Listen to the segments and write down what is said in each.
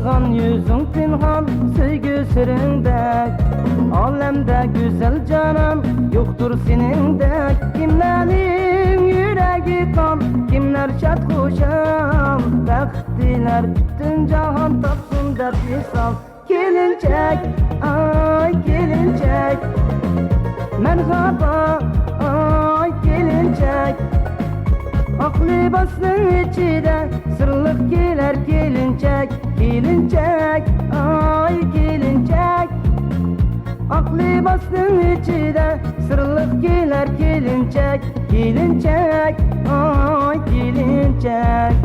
Yaltırgan yüzün pinhan söygü süründek. Alemde güzel canım yoktur senindek. Kimlerin yüreği kan, kimler şad koşan. Bektiler bütün cahan tapsın dep misal. Kelinçek, ay kelinçek, merhaba, ay kelinçek. Ak libasın içinde sırlık gelir kelinçek. Kelinçek, ay kelinçek. Ak libasın içinde sırlık gelir kelinçek. Kelinçek, ay kelinçek.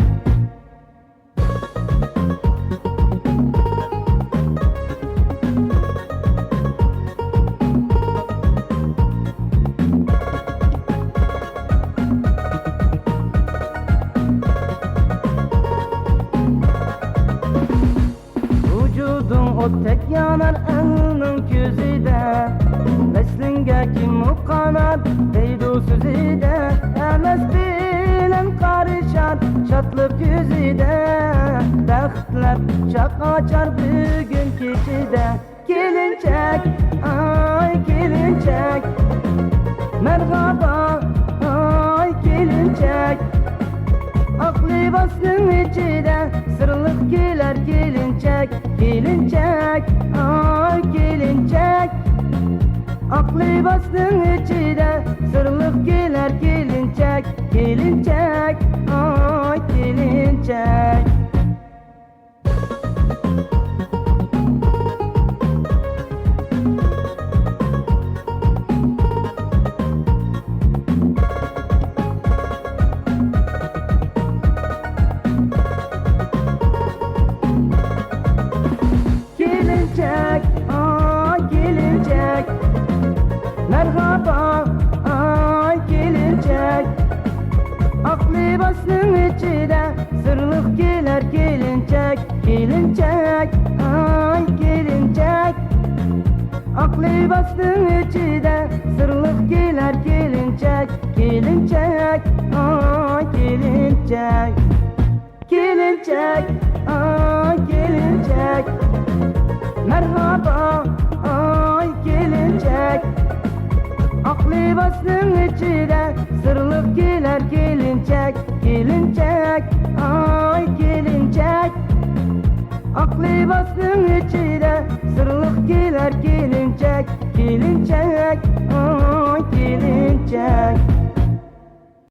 O tek yanar anının gözüde. Veslinge kim o kanar deydu sözüde. Emes bilen karışar şatlık yüzüde. Bəxtlər şak açar bugün keçide. Kelinçek, ay kelinçek, merhaba, ay kelinçek. Ak libasın içinde sırlık gelir kelinçek. Kelinçek, ay kelinçek. Ak libasın içinde sırlık gelir kelinçek. Kelinçek, ay kelinçek. Kelinçek, ay kelinçek, merhaba, ay kelinçek. Ak libasın içinde sırlık gelir kelinçek. Kelinçek, ay kelinçek. Ak libasın içinde sırlık gelir kelinçek. Kelinçek, ay kelinçek. Kelinçek, ay kelinçek, merhaba, ay kelinçek. Ak libasın içinde sırlık gelir kelinçek. Kelinçek, ay kelinçek. Ak libasın içinde sırlık gelir kelinçek. Kelinçek, ay kelinçek.